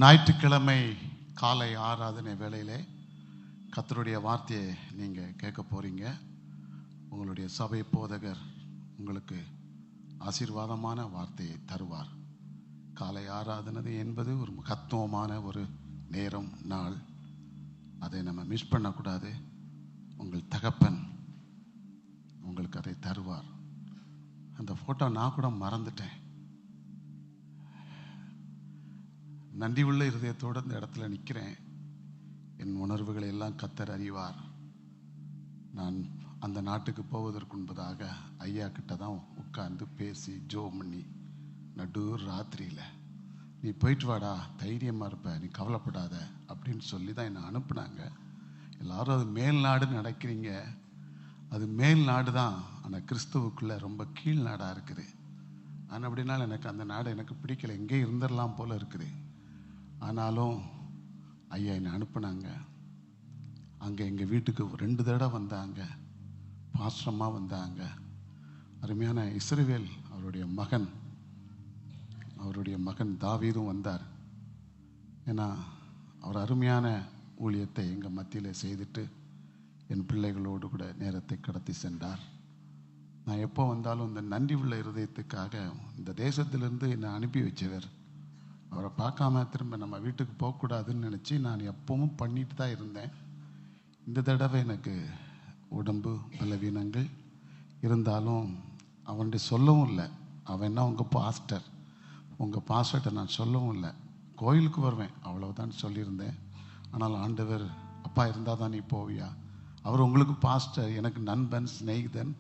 ஞாயிற்றுக்கிழமை காலை ஆராதனை வேளையிலே கர்த்தருடைய வார்த்தையை நீங்கள் கேட்க போகிறீங்க. உங்களுடைய சபை போதகர் உங்களுக்கு ஆசீர்வாதமான வார்த்தையை தருவார். காலை ஆராதனை என்பது ஒரு மகத்துவமான ஒரு நேரம், நாள். அதை நம்ம மிஸ் பண்ணக்கூடாது. உங்கள் தகப்பன் உங்களுக்கு அதை தருவார். அந்த ஃபோட்டோ நான் கூட மறந்துட்டேன். நன்றி உள்ள இருதயத்தோடு இந்த இடத்துல நிற்கிறேன். என் உணர்வுகளை எல்லாம் கர்த்தர் அறிவார். நான் அந்த நாட்டுக்கு போவதற்கு முன்பதாக ஐயா கிட்ட தான் உட்கார்ந்து பேசி ஜோம் பண்ணி நடு ராத்திரியில் நீ போயிட்டு வாடா, தைரியமாக இருப்ப, நீ கவலைப்படாத அப்படின்னு சொல்லி தான் என்னை அனுப்புனாங்க. எல்லாரும் அது மேல் நாடுன்னு நினைக்கிறீங்க. அது மேல் நாடு தான், ஆனால் கிறிஸ்துவுக்குள்ளே ரொம்ப கீழ் நாடாக இருக்குது. ஆனால் அப்படின்னாலும் எனக்கு அந்த நாடு எனக்கு பிடிக்கல, எங்கே இருந்துடலாம் போல் இருக்குது. ஆனாலும் ஐயா என்னை அனுப்புனாங்க. அங்கே எங்கள் வீட்டுக்கு 2 தடவை வந்தாங்க, பாஸ்டரமாக வந்தாங்க. அருமையான இஸ்ரவேல் அவருடைய மகன் தாவீதும் வந்தார். ஏன்னா அவர் அருமையான ஊழியத்தை எங்கள் மத்தியில் செய்துட்டு என் பிள்ளைகளோடு கூட நேரத்தை கடத்தி சென்றார். நான் எப்போ வந்தாலும் இந்த நன்றி உள்ள இருதயத்துக்காக இந்த தேசத்திலிருந்து என்னை அனுப்பி வச்சவர். அவரை பார்க்காம திரும்ப நம்ம வீட்டுக்கு போகக்கூடாதுன்னு நினச்சி நான் எப்பவும் பண்ணிட்டு தான் இருந்தேன். இந்த தடவை எனக்கு உடம்பு பலவீனங்கள் இருந்தாலும் அவன்கிட்ட சொல்லவும் இல்லை. அவன் என்ன உங்கள் பாஸ்டர்கிட்ட நான் சொல்லவும் இல்லை. கோயிலுக்கு வருவேன் அவ்வளவுதான் சொல்லியிருந்தேன். ஆனால் ஆண்டவர், அப்பா இருந்தால் தான் நீ போவியா, அவர் உங்களுக்கு பாஸ்டர், எனக்கு நண்பன், சிநேகிதன்,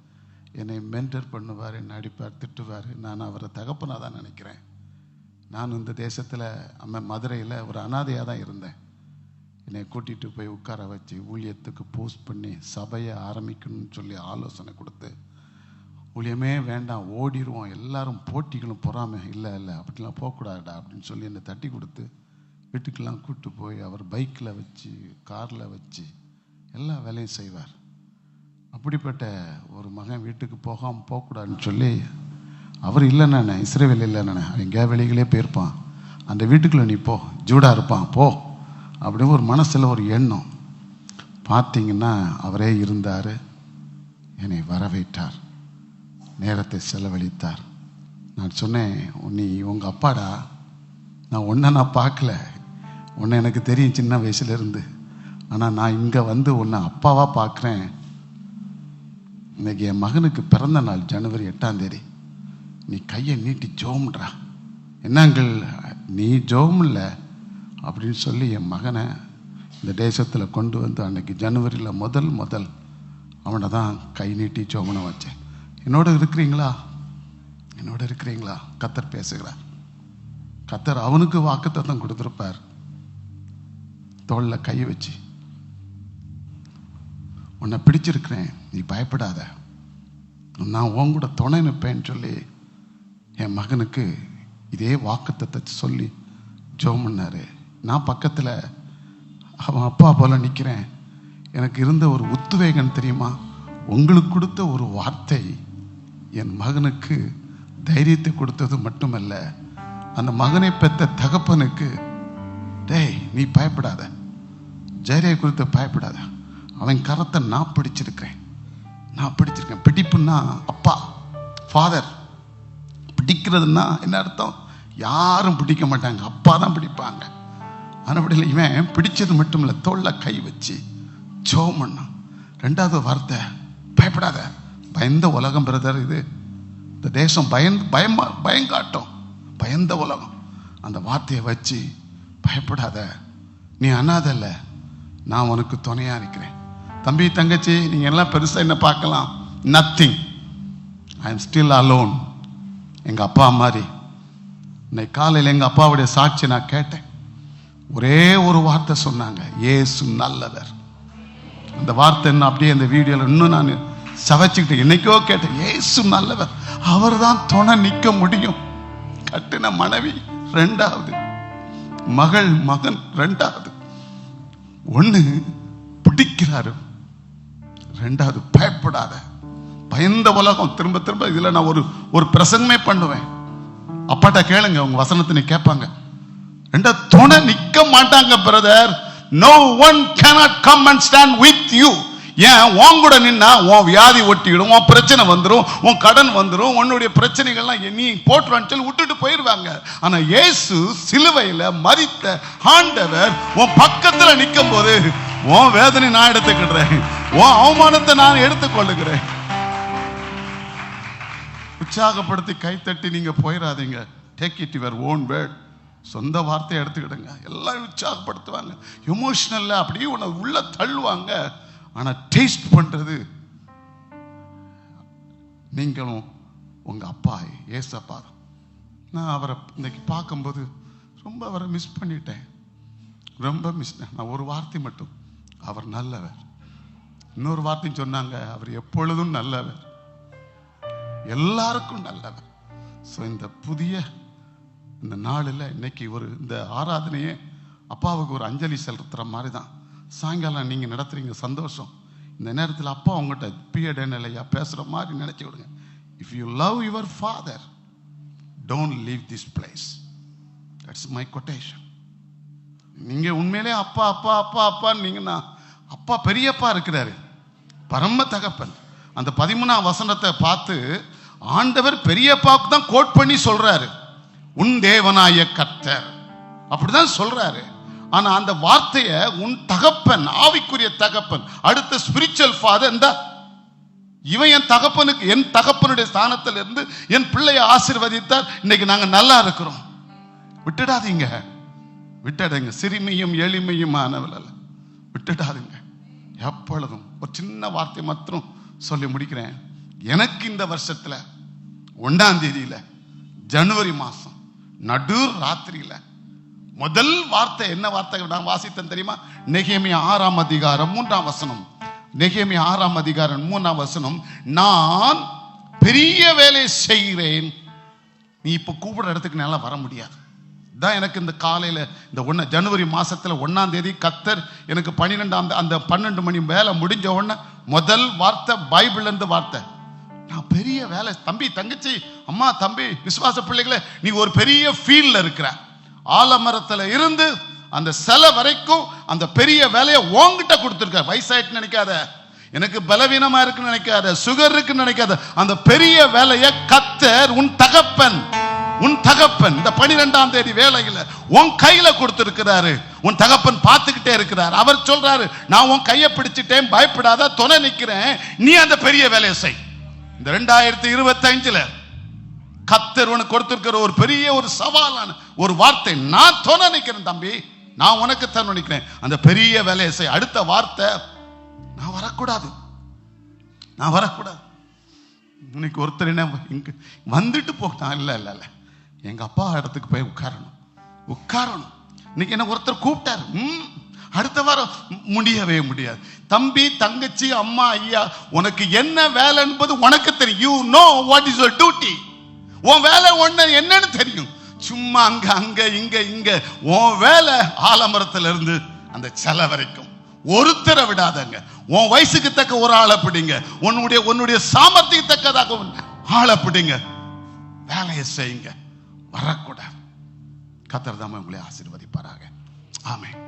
என்னை மென்டர் பண்ணுவார், என்னை அடிப்பார், திட்டுவார். நான் அவரை தகப்பனாக தான் நினைக்கிறேன். நான் இந்த தேசத்தில் மதுரையில் ஒரு அனாதையாக தான் இருந்தேன். என்னை கூட்டிகிட்டு போய் உட்கார வச்சு ஊழியத்துக்கு போஸ்ட் பண்ணி சபையை ஆரம்பிக்கணும்னு சொல்லி ஆலோசனை கொடுத்து, ஊழியமே வேண்டாம், ஓடிடுவோம், எல்லாரும் போட்டிகளும் பொறாமை, இல்லை அப்படிலாம் போகக்கூடாதுடா அப்படின்னு சொல்லி என்னை தட்டி கொடுத்து வீட்டுக்கெல்லாம் கூப்பிட்டு போய் அவர் பைக்கில் வச்சு காரில் வச்சு எல்லா வேலையும் செய்வார். அப்படிப்பட்ட ஒரு மகன் வீட்டுக்கு போகக்கூடாதுன்னு சொல்லி அவர் இல்லைண்ணே, இஸ்ரவேல் இல்லைண்ணே, எங்கேயா வெளிகளே போயிருப்பான், அந்த வீட்டுக்குள்ளே நீ போ, ஜூடாக இருப்பான் போ அப்படின்னு ஒரு மனசில் ஒரு எண்ணம். பார்த்தீங்கன்னா அவரே இருந்தார், என்னை வரவேற்றார், நேரத்தை செலவழித்தார். நான் சொன்னேன், நீ உங்கள் அப்பாடா, நான் பார்க்கல, உன்னை எனக்கு தெரியும் சின்ன வயசுலேருந்து, ஆனால் நான் இங்கே வந்து உன்னை அப்பாவாக பார்க்குறேன். இன்னைக்கு என் மகனுக்கு பிறந்த நாள் ஜனவரி 8ஆம் தேதி. நீ கையை நீட்டி ஜோம்ன்றா. என்னங்கள் நீ ஜோம் இல்லை அப்படின்னு சொல்லி என் மகனை இந்த தேசத்தில் கொண்டு வந்து அன்னைக்கு ஜனவரியில் முதல் அவனை தான் கை நீட்டி ஜோமனை வச்சேன். என்னோட இருக்கிறீங்களா? கர்த்தர் பேசுகிறார். கர்த்தர் அவனுக்கு வாக்குத்தத்தம் கொடுத்துருப்பார். தோளில் கை வச்சு, உன்னை பிடிச்சிருக்கிறேன், நீ பயப்படாத, நான் உன் கூட துணை நிற்பேன்னு சொல்லி என் மகனுக்கு இதே வாக்குத்தத்தத்தை சொல்லி ஜெபம் பண்ணாரு. நான் பக்கத்தில் அவன் அப்பா போல நிற்கிறேன். எனக்கு இருந்த ஒரு உத்வேகம் தெரியுமா? உங்களுக்கு கொடுத்த ஒரு வார்த்தை என் மகனுக்கு தைரியத்தை கொடுத்தது மட்டுமல்ல, அந்த மகனை பெற்ற தகப்பனுக்கு, டேய் நீ பயப்படாத, ஜெயரை குறித்து பயப்படாத, அவன் கரத்தை நான் பிடிச்சிருக்கேன். பிடிப்புன்னா அப்பா, ஃபாதர். பிடிக்கிறதுனா என்ன அர்த்தம்? யாரும் பிடிக்க மாட்டாங்க, அப்பா தான் பிடிப்பாங்க. ஆனால் இவன் பிடிச்சது மட்டும் இல்லை, தோளில் கை வச்சு ஜெபம் பண்ணான். 2வது வார்த்தை, பயப்படாத. பயந்த உலகம் பிரதர், இது இந்த தேசம் பயங்காட்டும், பயந்த உலகம். அந்த வார்த்தையை வச்சு, பயப்படாத, நீ அனாதல்ல, நான் உனக்கு துணையாக இருக்கிறேன். தம்பி தங்கச்சி, நீங்கள் எல்லாம் பெருசாக என்ன பார்க்கலாம், nothing, I am still alone. எங்கள் அப்பா மாதிரி. இன்னைக்கு காலையில் எங்கள் அப்பாவுடைய சாட்சி நான் கேட்டேன். ஒரே ஒரு வார்த்தை சொன்னாங்க, இயேசு நல்லவர். அந்த வார்த்தை என்ன அப்படியே அந்த வீடியோவில் இன்னும் நான் சவைச்சுக்கிட்டு என்னைக்கோ கேட்டேன். இயேசு நல்லவர், அவர் தான் துணை நிற்க முடியும். கட்டின மனைவி 2வது, மகன் 2வது. 1 பிடிக்கிறாரு, 2வது பயப்படாத. பயந்த உலகம். திரும்ப இதில் நான் ஒரு பிரசங்கமே பண்ணுவேன். அப்பாட்ட கேளுங்க, உங்க வசனத்தை நீ கேட்பாங்க. என்ற துணை நிக்க மாட்டாங்க brother. No one cannot come and stand with you. ஏன் உன் கூட நின்னா உன் வியாதி ஒட்டிடும், உன் பிரச்சனை வந்துடும், உன் கடன் வந்துடும், உன்னுடைய பிரச்சனைகள்லாம் நீ போட்டுவான்னு சொல்லி விட்டுட்டு போயிடுவாங்க. ஆனா இயேசு சிலுவையில மரித்த ஆண்டவர் உன் பக்கத்துல நிற்கும் போது உன் வேதனை நான் எடுத்துக்கிடுறேன், உன் அவமானத்தை நான் எடுத்துக்கொள்ளுகிறேன். உற்சாகப்படுத்தி கைத்தட்டி நீங்க போயிடாதீங்க. Take it your own word. சொந்த வார்த்தையை எடுத்துக்கிடுங்க. எல்லாம் உற்சாகப்படுத்துவாங்க, எமோஷனல்ல அப்படியே உன்னை உள்ள தள்ளுவாங்க. ஆனா டேஸ்ட் பண்றது நீங்களும் உங்க அப்பா ஏசப்பா தான். நான் அவரை இன்னைக்கு பார்க்கும்போது ரொம்ப அவரை மிஸ் பண்ணிட்டேன், ரொம்ப மிஸ். நான் ஒரு வார்த்தை மட்டும், அவர் நல்லவர். இன்னொரு வார்த்தையும் சொன்னாங்க, அவர் எப்பொழுதும் நல்லவர், எல்லாருக்கும் நல்லவர். ஸோ இந்த புதிய இந்த நாளில் இன்னைக்கு இந்த ஆராதனையே அப்பாவுக்கு ஒரு அஞ்சலி செலுத்துற மாதிரி தான். சாயங்காலம் நீங்கள் நடத்துறீங்க, சந்தோஷம். இந்த நேரத்தில் அப்பா உங்கள்கிட்ட பிஎட் நிலையா பேசுகிற மாதிரி நினச்சி விடுங்க. If you love your father, don't leave this place. That's my quotation. நீங்கள் உண்மையிலே அப்பா அப்பா அப்பா அப்பான்னு நீங்கன்னா, அப்பா பெரியப்பா இருக்கிறாரு, பரம தகப்பன். அந்த 13ஆம் வசனத்தை பார்த்து ஆண்டவர் பெரியப்பாவுக்கு தான் கோட் பண்ணி சொல்றாரு, உன் தேவனாய கர்த்தர் அப்படிதான் சொல்றாரு. ஆனா அந்த வார்த்தையை உன் தகப்பன், ஆவிக்குரிய தகப்பன், அடுத்த ஸ்பிரிச்சுவல் ஃபாதர், இந்த இவன் என் தகப்பனுக்கு, என் தகப்பனுடைய ஸ்தானத்தில் இருந்து என் பிள்ளையை ஆசீர்வதித்தார். இன்னைக்கு நாங்க நல்லா இருக்கிறோம். விட்டுடாதீங்க, விட்டுடாதீங்க. சிறுமையும் எளிமையுமானவள் அல்ல, விட்டுடாதீங்க எப்பொழுதும். ஒரு சின்ன வார்த்தை மாத்திரம் சொல்லி முடிக்கிறேன். எனக்கு இந்த வருஷத்துல 1ஆம் தேதியில ஜனவரி மாசம் நடு ராத்திரியில முதல் வார்த்தை என்ன வார்த்தை நான் வாசித்தேன் தெரியுமா? நெகேமியா 6ஆம் அதிகாரம் 3ஆம் வசனம். நெகேமியா 6ஆம் அதிகாரம் 3ஆம் வசனம். நான் பெரிய வேலை செய்கிறேன், நீ இப்ப கூப்பிடுற இடத்துக்கு நல்லா வர முடியாது. தான் எனக்கு இந்த காலையில இந்த ஜனவரி மாசத்துல 1ஆம் தேதி கர்த்தர் எனக்கு 12 மணி வேலை முடிஞ்ச உடனே முதல் வார்த்தை பைபிள்ல இருந்து வார்த்தை, நான் பெரிய வேலை. தம்பி, தங்கச்சி, அம்மா, தம்பி, விசுவாச பிள்ளைகளை, நீ ஒரு பெரிய ஃபீல்ட்ல இருக்கிற. ஆலமரத்துல இருந்து அந்த சிலை வரைக்கும் அந்த பெரிய வேலையை உன்கிட்ட கொடுத்துருக்க. வயசாயிட்டு நினைக்காத, எனக்கு பலவீனமா இருக்குன்னு நினைக்காத, சுகர் இருக்குன்னு நினைக்காத. அந்த பெரிய வேலையை கர்த்தர் உன் தகப்பன் இந்த 12ஆம் தேதி வேலையில உன் கையில கொடுத்திருக்கிறாரு. உன் தகப்பன் பார்த்துக்கிட்டே இருக்கிறார். அவர் சொல்றாரு, நான் உன் கையை பிடிச்சிட்டேன், பயப்படாத, துணை நிக்கிறேன், நீ அந்த பெரிய வேலையை செய். இந்த 2025ல கர்த்தர் உனக்கு கொடுத்திருக்கிற ஒரு பெரிய ஒரு சவாலான ஒரு வார்த்தை, நான் துணை நிக்கிறேன் தம்பி, நான் உனக்கு துணை நிக்கிறேன், அந்த பெரிய வேலையை செய். அடுத்த வார்த்தை, நான் வரக்கூடாது. இன்னைக்கு ஒருத்தர் என்ன வந்துட்டு போட்டான், இல்ல இல்ல இல்ல, எங்க அப்பா இடத்துக்கு போய் உட்காரணும். இன்னைக்கு என்ன ஒருத்தர் கூப்பிட்டாரு, அடுத்த வாரம் முடியவே முடியாது. தம்பி, தங்கச்சி, அம்மா, ஐயா, உனக்கு என்ன வேலை என்பது உனக்கு தெரியும். You know what is your duty. உன் வேலை என்னன்னு தெரியும். சும்மா அங்க இங்க உன் வேலை ஆலமரத்துல இருந்து அந்த சிலை வரைக்கும் ஒருத்தரை விடாதங்க. உன் வயசுக்கு தக்க ஒரு ஆளை பிடிங்க, உன்னுடைய சாமர்த்தியத்தக்கதாக ஆளை பிடிங்க, வேலையை செய்யுங்க, வரக்கூடாது. கர்த்தர் தாமே உங்களை ஆசீர்வதிப்பாராக. ஆமென்.